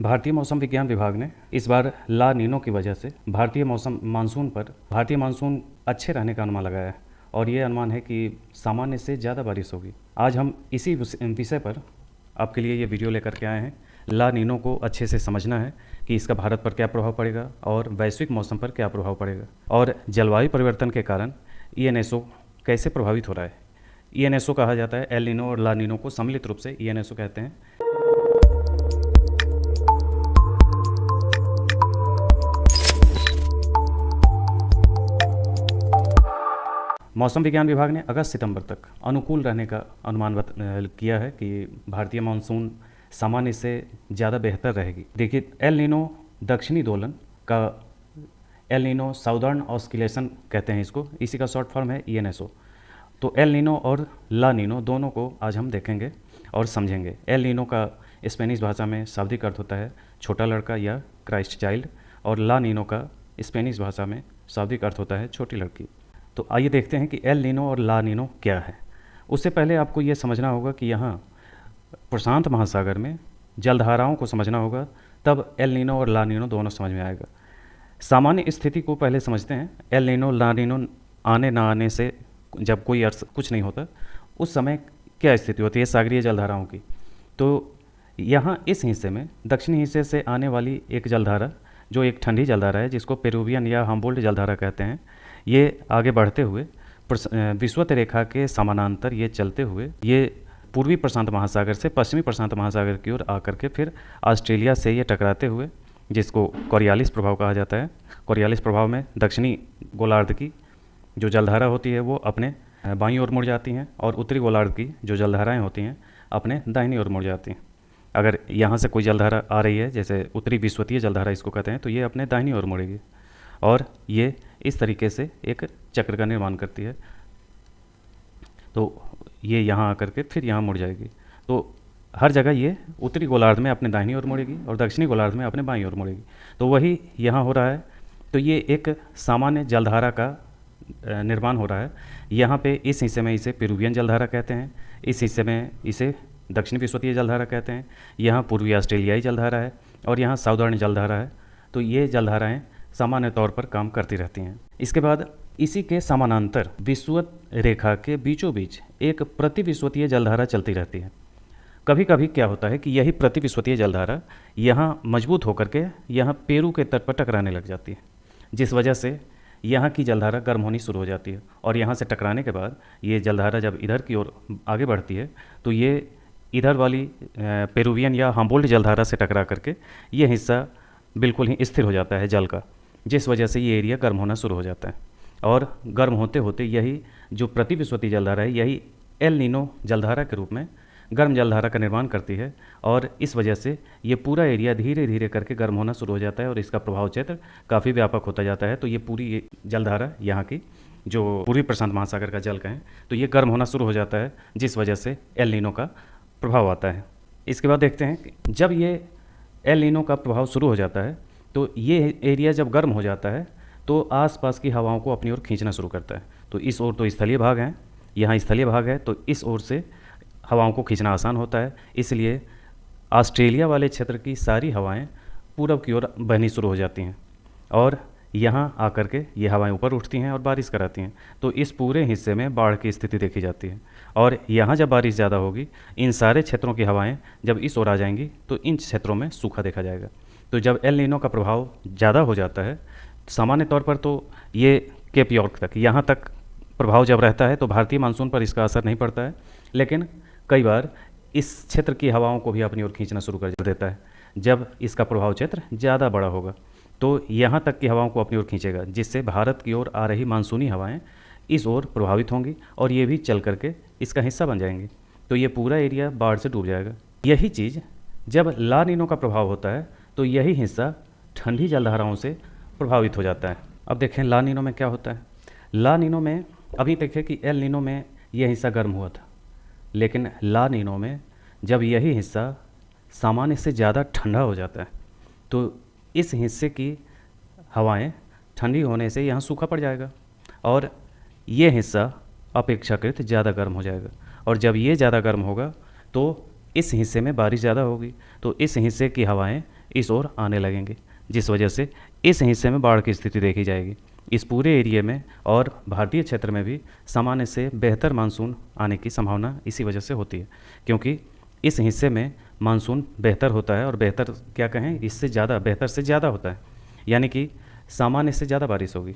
भारतीय मौसम विज्ञान विभाग ने इस बार ला नीनो की वजह से भारतीय मानसून अच्छे रहने का अनुमान लगाया है और ये अनुमान है कि सामान्य से ज़्यादा बारिश होगी। आज हम इसी विषय पर आपके लिए ये वीडियो लेकर के आए हैं। ला नीनो को अच्छे से समझना है कि इसका भारत पर क्या प्रभाव पड़ेगा और वैश्विक मौसम पर क्या प्रभाव पड़ेगा और जलवायु परिवर्तन के कारण ENSO कैसे प्रभावित हो रहा है। ENSO कहा जाता है, एल नीनो और ला नीनो को सम्मिलित रूप से ENSO कहते हैं। मौसम विज्ञान विभाग ने अगस्त सितंबर तक अनुकूल रहने का अनुमान किया है कि भारतीय मानसून सामान्य से ज़्यादा बेहतर रहेगी। देखिए, एल नीनो दक्षिणी दोलन का, एल नीनो साउदर्न ऑस्किलेशन कहते हैं इसको, इसी का शॉर्ट फॉर्म है ENSO। तो एल नीनो और ला नीनो दोनों को आज हम देखेंगे और समझेंगे। एल नीनो का स्पेनिश भाषा में शाब्दिक अर्थ होता है छोटा लड़का या क्राइस्ट चाइल्ड, और ला नीनो का स्पेनिश भाषा में शाब्दिक अर्थ होता है छोटी लड़की। तो आइए देखते हैं कि एल नीनो और ला नीनो क्या है। उससे पहले आपको ये समझना होगा कि यहाँ प्रशांत महासागर में जलधाराओं को समझना होगा, तब एल नीनो और ला नीनो दोनों समझ में आएगा। सामान्य स्थिति को पहले समझते हैं। एल नीनो ला नीनो आने ना आने से जब कोई अर्थ कुछ नहीं होता, उस समय क्या स्थिति होती है सागरीय जलधाराओं की। तो यहाँ इस हिस्से में दक्षिणी हिस्से से आने वाली एक जलधारा, जो एक ठंडी जलधारा है जिसको पेरुवियन या हम्बोल्ट जलधारा कहते हैं, ये आगे बढ़ते हुए विषुवत रेखा के समानांतर ये चलते हुए ये पूर्वी प्रशांत महासागर से पश्चिमी प्रशांत महासागर की ओर आकर के फिर ऑस्ट्रेलिया से ये टकराते हुए, जिसको कोरियालिस प्रभाव कहा जाता है। कोरियालिस प्रभाव में दक्षिणी गोलार्ध की जो जलधारा होती है वो अपने बाईं ओर मुड़ जाती हैं और उत्तरी गोलार्ध की जो जलधाराएँ होती हैं अपने दाहिनी ओर मुड़ जाती हैं। अगर यहाँ से कोई जलधारा आ रही है, जैसे उत्तरी विषुवतीय जलधारा इसको कहते हैं, तो ये अपने दाहिनी ओर मुड़ेगी और ये इस तरीके से एक चक्र का निर्माण करती है। तो ये यहाँ आकर के फिर यहाँ मुड़ जाएगी। तो हर जगह ये उत्तरी गोलार्ध में अपने दाहिनी ओर मुड़ेगी और दक्षिणी गोलार्ध में अपने बाईं ओर मुड़ेगी। तो वही यहाँ हो रहा है। तो ये एक सामान्य जलधारा का निर्माण हो रहा है। यहाँ पे इस हिस्से में इसे पेरुवियन जलधारा कहते हैं, इस हिस्से में इसे दक्षिण विषुवतीय जलधारा कहते हैं, यहाँ पूर्वी ऑस्ट्रेलियाई जलधारा है और यहाँ साउदर्न जलधारा है। तो ये जलधाराएँ सामान्य तौर पर काम करती रहती हैं। इसके बाद इसी के समानांतर विषुवत रेखा के बीचों बीच एक प्रतिविषुवतीय जलधारा चलती रहती है। कभी कभी क्या होता है कि यही प्रतिविषुवतीय जलधारा यहाँ मजबूत होकर के यहाँ पेरू के तट पर टकराने लग जाती है, जिस वजह से यहाँ की जलधारा गर्म होनी शुरू हो जाती है और यहाँ से टकराने के बाद ये जलधारा जब इधर की ओर आगे बढ़ती है तो ये इधर वाली पेरुवियन या हम्बोल्ट जलधारा से टकरा करके ये हिस्सा बिल्कुल ही स्थिर हो जाता है जल का, जिस वजह से ये एरिया गर्म होना शुरू हो जाता है। और गर्म होते होते यही जो प्रतिविषुवतीय जलधारा है, यही एल नीनो जलधारा के रूप में गर्म जलधारा का निर्माण करती है और इस वजह से ये पूरा एरिया धीरे धीरे करके गर्म होना शुरू हो जाता है और इसका प्रभाव क्षेत्र काफ़ी व्यापक होता जाता है। तो ये पूरी जलधारा यहाँ की जो पूर्वी प्रशांत महासागर का जल का है, तो ये गर्म होना शुरू हो जाता है, जिस वजह से एल नीनो का प्रभाव आता है। इसके बाद देखते हैं कि जब ये एल नीनो का प्रभाव शुरू हो जाता है तो ये एरिया जब गर्म हो जाता है तो आसपास की हवाओं को अपनी ओर खींचना शुरू करता है। तो इस ओर तो स्थलीय भाग है, यहाँ स्थलीय भाग है, तो इस ओर से हवाओं को खींचना आसान होता है। इसलिए ऑस्ट्रेलिया वाले क्षेत्र की सारी हवाएं पूरब की ओर बहनी शुरू हो जाती हैं और यहाँ आकर के ये हवाएं ऊपर उठती हैं और बारिश कराती हैं। तो इस पूरे हिस्से में बाढ़ की स्थिति देखी जाती है और यहाँ जब बारिश ज़्यादा होगी, इन सारे क्षेत्रों की हवाएं जब इस ओर आ जाएंगी तो इन क्षेत्रों में सूखा देखा जाएगा। तो जब एल नीनो का प्रभाव ज़्यादा हो जाता है, सामान्य तौर पर तो ये केप यॉर्क तक, यहाँ तक प्रभाव जब रहता है तो भारतीय मानसून पर इसका असर नहीं पड़ता है, लेकिन कई बार इस क्षेत्र की हवाओं को भी अपनी ओर खींचना शुरू कर देता है। जब इसका प्रभाव क्षेत्र ज़्यादा बड़ा होगा तो यहाँ तक की हवाओं को अपनी ओर खींचेगा, जिससे भारत की ओर आ रही मानसूनी हवाएं इस ओर प्रभावित होंगी और ये भी चल करके इसका हिस्सा बन जाएंगी। तो ये पूरा एरिया बाढ़ से डूब जाएगा। यही चीज़ जब ला नीनो का प्रभाव होता है तो यही हिस्सा ठंडी जलधाराओं से प्रभावित हो जाता है। अब देखें ला नीनो में क्या होता है। ला नीनो में अभी देखें कि एल नीनो में यह हिस्सा गर्म हुआ था, लेकिन ला नीनो में जब यही हिस्सा सामान्य से ज़्यादा ठंडा हो जाता है तो इस हिस्से की हवाएं ठंडी होने से यहाँ सूखा पड़ जाएगा और ये हिस्सा अपेक्षाकृत ज़्यादा गर्म हो जाएगा। और जब ये ज़्यादा गर्म होगा तो इस हिस्से में बारिश ज़्यादा होगी, तो इस हिस्से की हवाएं इस ओर आने लगेंगे, जिस वजह से इस हिस्से में बाढ़ की स्थिति देखी जाएगी। इस पूरे एरिया में और भारतीय क्षेत्र में भी सामान्य से बेहतर मानसून आने की संभावना इसी वजह से होती है, क्योंकि इस हिस्से में मानसून बेहतर होता है, और बेहतर क्या कहें, इससे ज़्यादा, बेहतर से ज़्यादा होता है, यानी कि सामान्य से ज़्यादा बारिश होगी।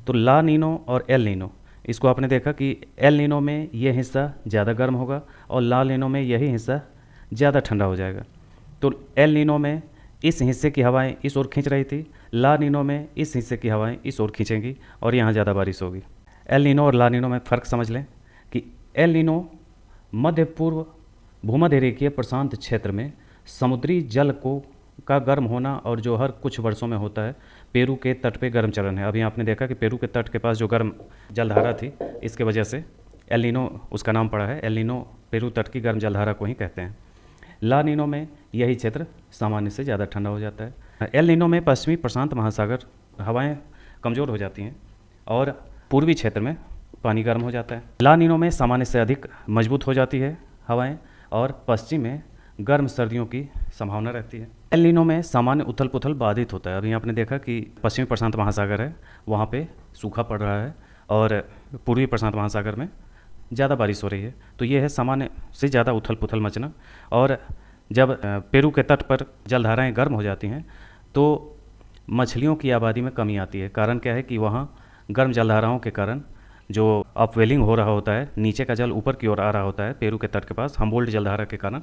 तो ला नीनो और एल नीनो, इसको आपने देखा कि एल नीनो में यह हिस्सा ज़्यादा गर्म होगा और ला नीनो में यही हिस्सा ज़्यादा ठंडा हो जाएगा। तो एल नीनो में इस हिस्से की हवाएं इस ओर खींच रही थी, ला नीनो में इस हिस्से की हवाएं इस ओर खींचेंगी और यहाँ ज़्यादा बारिश होगी। एल नीनो और ला नीनो में फ़र्क समझ लें कि एल नीनो मध्य पूर्व भूमध्य रेखीय प्रशांत क्षेत्र में समुद्री जल को का गर्म होना, और जो हर कुछ वर्षों में होता है, पेरू के तट पे गर्म चरण है। अभी आपने देखा कि पेरू के तट के पास जो गर्म जलधारा थी, इसके वजह से एल नीनो उसका नाम पड़ा है। एल नीनो पेरू तट की गर्म जलधारा को ही कहते हैं। ला नीनो में यही क्षेत्र सामान्य से ज़्यादा ठंडा हो जाता है। एल नीनो में पश्चिमी प्रशांत महासागर हवाएं कमज़ोर हो जाती हैं और पूर्वी क्षेत्र में पानी गर्म हो जाता है। ला नीनो में सामान्य से अधिक मजबूत हो जाती है हवाएं और पश्चिम में गर्म सर्दियों की संभावना रहती है। एल नीनो में सामान्य उथल पुथल बाधित होता है। अभी आपने देखा कि पश्चिमी प्रशांत महासागर है, वहाँ पे सूखा पड़ रहा है और पूर्वी प्रशांत महासागर में ज़्यादा बारिश हो रही है। तो ये है सामान्य से ज़्यादा उथल पुथल मचना। और जब पेरू के तट पर जलधाराएं गर्म हो जाती हैं तो मछलियों की आबादी में कमी आती है। कारण क्या है कि वहाँ गर्म जलधाराओं के कारण जो अपवेलिंग हो रहा होता है, नीचे का जल ऊपर की ओर आ रहा होता है पेरू के तट के पास, हम्बोल्ट जलधारा के कारण,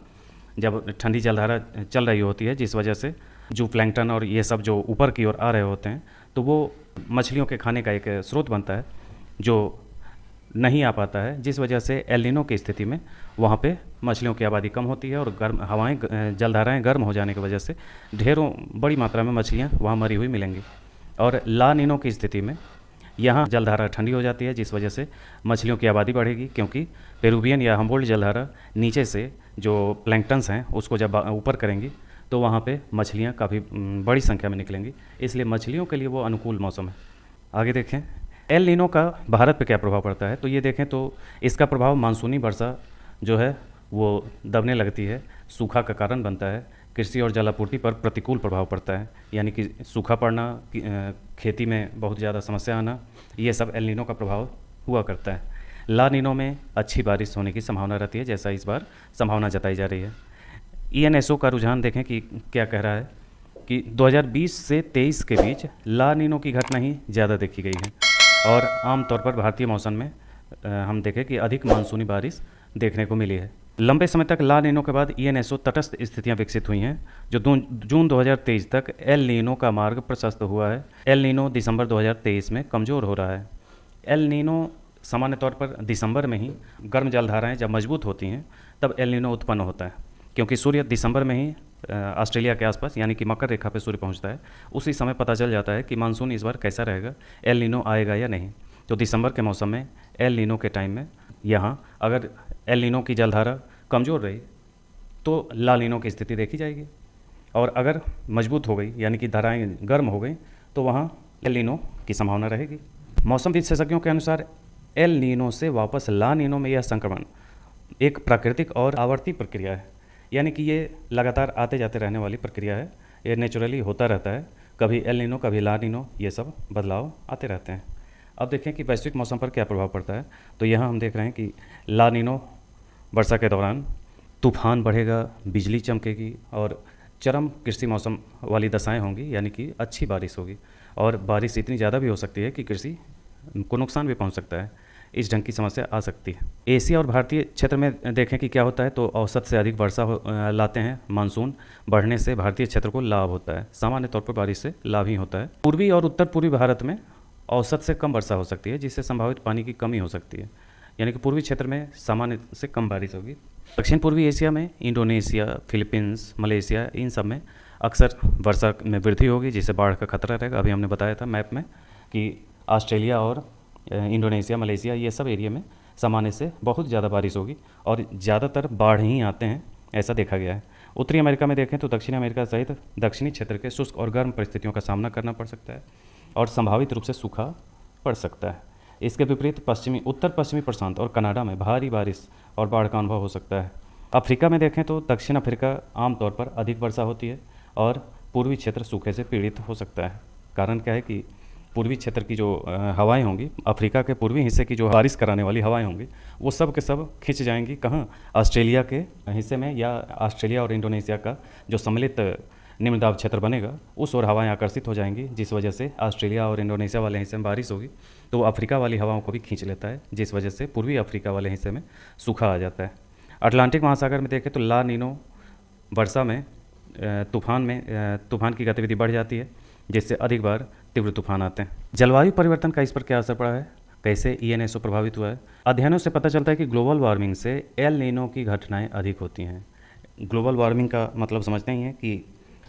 जब ठंडी जलधारा चल रही होती है, जिस वजह से जो प्लैंकटन और ये सब जो ऊपर की ओर आ रहे होते हैं, तो वो मछलियों के खाने का एक स्रोत बनता है जो नहीं आ पाता है, जिस वजह से एल नीनो की स्थिति में वहाँ पे मछलियों की आबादी कम होती है और गर्म हवाएं जलधाराएं गर्म हो जाने की वजह से ढेरों बड़ी मात्रा में मछलियाँ वहाँ मरी हुई मिलेंगी। और ला नीनो की स्थिति में यहाँ जलधारा ठंडी हो जाती है, जिस वजह से मछलियों की आबादी बढ़ेगी, क्योंकि पेरुवियन या हम्बोल्ट जलधारा नीचे से जो प्लैंकटन्स हैं उसको जब ऊपर करेंगी तो वहाँ पे मछलियाँ काफ़ी बड़ी संख्या में निकलेंगी, इसलिए मछलियों के लिए वो अनुकूल मौसम है। आगे देखें एल नीनो का भारत पे क्या प्रभाव पड़ता है। तो ये देखें तो इसका प्रभाव मानसूनी वर्षा जो है वो दबने लगती है, सूखा का कारण बनता है, कृषि और जलापूर्ति पर प्रतिकूल प्रभाव पड़ता है, यानी कि सूखा पड़ना, खेती में बहुत ज़्यादा समस्या आना, ये सब एल नीनो का प्रभाव हुआ करता है। ला नीनो में अच्छी बारिश होने की संभावना रहती है, जैसा इस बार संभावना जताई जा रही है। ENSO का रुझान देखें कि क्या कह रहा है कि 2020 से 23 के बीच ला नीनो की घटना ही ज़्यादा देखी गई है, और आमतौर पर भारतीय मौसम में हम देखें कि अधिक मानसूनी बारिश देखने को मिली है। लंबे समय तक ला नीनो के बाद ENSO तटस्थ स्थितियां विकसित हुई हैं, जो जून 2023 तक एल नीनो का मार्ग प्रशस्त हुआ है। एल नीनो दिसंबर 2023 में कमज़ोर हो रहा है। एल नीनो सामान्य तौर पर दिसंबर में ही गर्म जलधाराएँ जब मजबूत होती हैं तब एल नीनो उत्पन्न होता है, क्योंकि सूर्य दिसंबर में ही ऑस्ट्रेलिया के आसपास यानी कि मकर रेखा पे सूर्य पहुंचता है। उसी समय पता चल जाता है कि मानसून इस बार कैसा रहेगा, एल नीनो आएगा या नहीं। तो दिसंबर के मौसम में एल नीनो के टाइम में यहाँ अगर एल नीनो की जलधारा कमज़ोर रही तो ला नीनो की स्थिति देखी जाएगी, और अगर मजबूत हो गई यानी कि धाराएँ गर्म हो गई तो वहाँ एल नीनो की संभावना रहेगी। मौसम विशेषज्ञों के अनुसार एल नीनो से वापस ला नीनो में यह संक्रमण एक प्राकृतिक और आवर्ती प्रक्रिया है, यानी कि ये लगातार आते जाते रहने वाली प्रक्रिया है। ये नेचुरली होता रहता है, कभी एल नीनो कभी ला नीनो, ये सब बदलाव आते रहते हैं। अब देखें कि वैश्विक मौसम पर क्या प्रभाव पड़ता है। तो यहाँ हम देख रहे हैं कि ला नीनो वर्षा के दौरान तूफान बढ़ेगा, बिजली चमकेगी और चरम कृषि मौसम वाली दशाएँ होंगी, यानी कि अच्छी बारिश होगी, और बारिश इतनी ज़्यादा भी हो सकती है कि कृषि को नुकसान भी पहुँच सकता है। इस ढंग की समस्या आ सकती है। एशिया और भारतीय क्षेत्र में देखें कि क्या होता है, तो औसत से अधिक वर्षा लाते हैं। मानसून बढ़ने से भारतीय क्षेत्र को लाभ होता है, सामान्य तौर पर बारिश से लाभ ही होता है। पूर्वी और उत्तर पूर्वी भारत में औसत से कम वर्षा हो सकती है, जिससे संभावित पानी की कमी हो सकती है, यानी कि पूर्वी क्षेत्र में सामान्य से कम बारिश होगी। दक्षिण पूर्वी एशिया में इंडोनेशिया, फिलीपींस, मलेशिया, इन सब में अक्सर वर्षा में वृद्धि होगी, जिससे बाढ़ का खतरा रहेगा। अभी हमने बताया था मैप में कि ऑस्ट्रेलिया और इंडोनेशिया, मलेशिया, ये सब एरिया में सामान्य से बहुत ज़्यादा बारिश होगी और ज़्यादातर बाढ़ ही आते हैं, ऐसा देखा गया है। उत्तरी अमेरिका में देखें तो दक्षिण अमेरिका सहित दक्षिणी क्षेत्र के शुष्क और गर्म परिस्थितियों का सामना करना पड़ सकता है और संभावित रूप से सूखा पड़ सकता है। इसके विपरीत उत्तर पश्चिमी प्रशांत और कनाडा में भारी बारिश और बाढ़ का अनुभव हो सकता है। अफ्रीका में देखें तो दक्षिण अफ्रीका आमतौर पर अधिक वर्षा होती है और पूर्वी क्षेत्र सूखे से पीड़ित हो सकता है। कारण क्या है कि पूर्वी क्षेत्र की जो हवाएं होंगी, अफ्रीका के पूर्वी हिस्से की जो बारिश कराने वाली हवाएं होंगी, वो सब के सब खिंच जाएंगी कहाँ, ऑस्ट्रेलिया के हिस्से में, या ऑस्ट्रेलिया और इंडोनेशिया का जो सम्मिलित निम्न दाब क्षेत्र बनेगा उस ओर हवाएं आकर्षित हो जाएंगी, जिस वजह से ऑस्ट्रेलिया और इंडोनेशिया वाले हिस्से में बारिश होगी तो वो अफ्रीका वाली हवाओं को भी खींच लेता है, जिस वजह से पूर्वी अफ्रीका वाले हिस्से में सूखा आ जाता है। अटलांटिक महासागर में देखें तो ला नीनो वर्षा में तूफान की गतिविधि बढ़ जाती है, जिससे अधिक बार तीव्र तूफान आते हैं। जलवायु परिवर्तन का इस पर क्या असर पड़ा है, कैसे ENSO प्रभावित हुआ है। अध्ययनों से पता चलता है कि ग्लोबल वार्मिंग से एल नीनो की घटनाएं अधिक होती हैं। ग्लोबल वार्मिंग का मतलब समझते ही हैं कि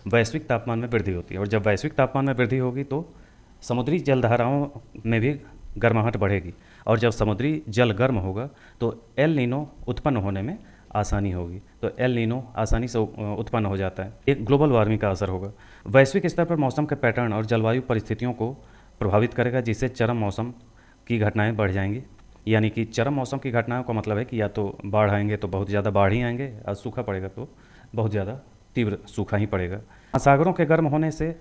वैश्विक तापमान में वृद्धि होती है, और जब वैश्विक तापमान में वृद्धि होगी तो समुद्री जलधाराओं में भी गर्माहट बढ़ेगी, और जब समुद्री जल गर्म होगा तो एल नीनो उत्पन्न होने में आसानी होगी। तो एल नीनो आसानी से उत्पन्न हो जाता है। एक ग्लोबल वार्मिंग का असर होगा। वैश्विक स्तर पर मौसम के पैटर्न और जलवायु परिस्थितियों को प्रभावित करेगा, जिससे चरम मौसम की घटनाएं बढ़ जाएंगी। यानी कि चरम मौसम की घटनाओं का मतलब है कि या तो बाढ़ आएंगे तो बहुत ज़्यादा बाढ़ ही आएंगे, और सूखा पड़ेगा तो बहुत ज़्यादा तीव्र सूखा ही पड़ेगा। महासागरों के गर्म होने से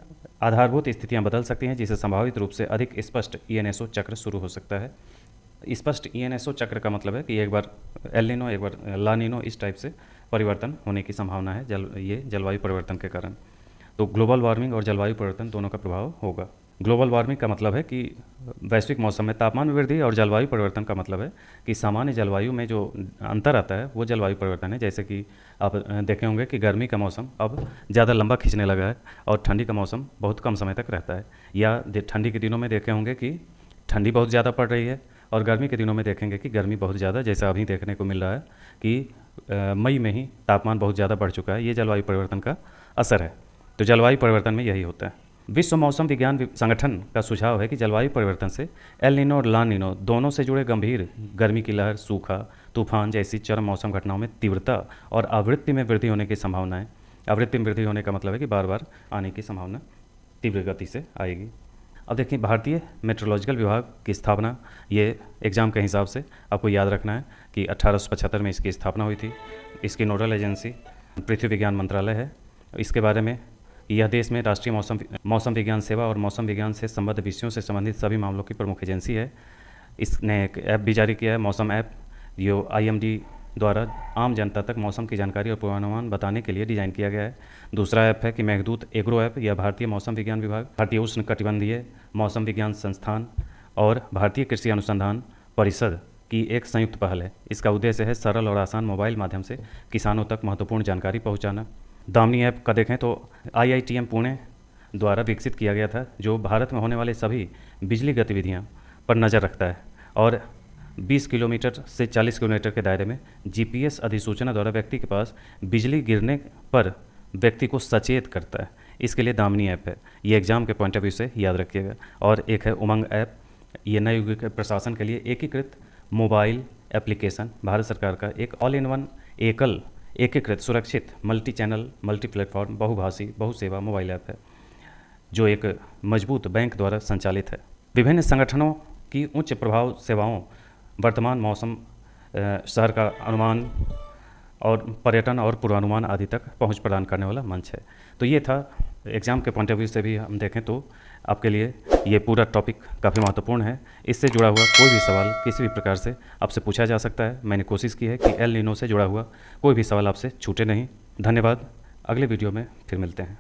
आधारभूत स्थितियां बदल सकती हैं, जिससे संभावित रूप से अधिक स्पष्ट ENSO चक्र शुरू हो सकता है। स्पष्ट ENSO चक्र का मतलब है कि एक बार एल नीनो एक बार ला नीनो, इस टाइप से परिवर्तन होने की संभावना है ये जलवायु परिवर्तन के कारण। तो ग्लोबल वार्मिंग और जलवायु परिवर्तन दोनों का प्रभाव होगा। ग्लोबल वार्मिंग का मतलब है कि वैश्विक मौसम में तापमान में वृद्धि, और जलवायु परिवर्तन का मतलब है कि सामान्य जलवायु में जो अंतर आता है वो जलवायु परिवर्तन है। जैसे कि आप देखे होंगे कि गर्मी का मौसम अब ज़्यादा लंबा खींचने लगा है और ठंडी का मौसम बहुत कम समय तक रहता है। या ठंडी के दिनों में देखे होंगे कि ठंडी बहुत ज़्यादा पड़ रही है, और गर्मी के दिनों में देखेंगे कि गर्मी बहुत ज़्यादा, जैसा अभी देखने को मिल रहा है कि मई में ही तापमान बहुत ज़्यादा बढ़ चुका है। ये जलवायु परिवर्तन का असर है। तो जलवायु परिवर्तन में यही होता है। विश्व मौसम विज्ञान संगठन का सुझाव है कि जलवायु परिवर्तन से एल नीनो और ला नीनो दोनों से जुड़े गंभीर गर्मी की लहर, सूखा, तूफान जैसी चरम मौसम घटनाओं में तीव्रता और आवृत्ति में वृद्धि होने की संभावना है। आवृत्ति में वृद्धि होने का मतलब है कि बार बार आने की संभावना तीव्र गति से आएगी। अब देखिए, भारतीय मेट्रोलॉजिकल विभाग की स्थापना, ये एग्ज़ाम के हिसाब से आपको याद रखना है कि 1875 में इसकी स्थापना हुई थी। इसकी नोडल एजेंसी पृथ्वी विज्ञान मंत्रालय है। इसके बारे में यह देश में राष्ट्रीय मौसम विज्ञान सेवा और मौसम विज्ञान से संबद्ध विषयों से संबंधित सभी मामलों की प्रमुख एजेंसी है। इसने एक ऐप भी जारी किया है, मौसम ऐप, जो IMD द्वारा आम जनता तक मौसम की जानकारी और पूर्वानुमान बताने के लिए डिज़ाइन किया गया है। दूसरा ऐप है कि मेघदूत एग्रो ऐप, यह भारतीय मौसम विज्ञान विभाग, भारतीय उष्णकटिबंधीय मौसम विज्ञान संस्थान और भारतीय कृषि अनुसंधान परिषद की एक संयुक्त पहल है। इसका उद्देश्य है सरल और आसान मोबाइल माध्यम से किसानों तक महत्वपूर्ण जानकारी पहुँचाना। दामिनी ऐप का देखें तो IITM पुणे द्वारा विकसित किया गया था, जो भारत में होने वाले सभी बिजली गतिविधियां पर नज़र रखता है और 20 किलोमीटर से 40 किलोमीटर के दायरे में GPS अधिसूचना द्वारा व्यक्ति के पास बिजली गिरने पर व्यक्ति को सचेत करता है। इसके लिए दामिनी ऐप है। ये एग्जाम के पॉइंट ऑफ व्यू से याद रखिएगा। और एक है उमंग ऐप, ये नए युग के प्रशासन के लिए एकीकृत मोबाइल एप्लीकेशन, भारत सरकार का एक ऑल इन वन एकीकृत सुरक्षित मल्टी चैनल मल्टी प्लेटफॉर्म बहुभाषी बहुसेवा मोबाइल ऐप है, जो एक मजबूत बैंक द्वारा संचालित है। विभिन्न संगठनों की उच्च प्रभाव सेवाओं, वर्तमान मौसम, शहर का अनुमान और पर्यटन और पूर्वानुमान आदि तक पहुंच प्रदान करने वाला मंच है। तो ये था, एग्ज़ाम के पॉइंट ऑफ व्यू से भी हम देखें तो आपके लिए ये पूरा टॉपिक काफ़ी महत्वपूर्ण है। इससे जुड़ा हुआ कोई भी सवाल किसी भी प्रकार से आपसे पूछा जा सकता है। मैंने कोशिश की है कि एल नीनो से जुड़ा हुआ कोई भी सवाल आपसे छूटे नहीं। धन्यवाद। अगले वीडियो में फिर मिलते हैं।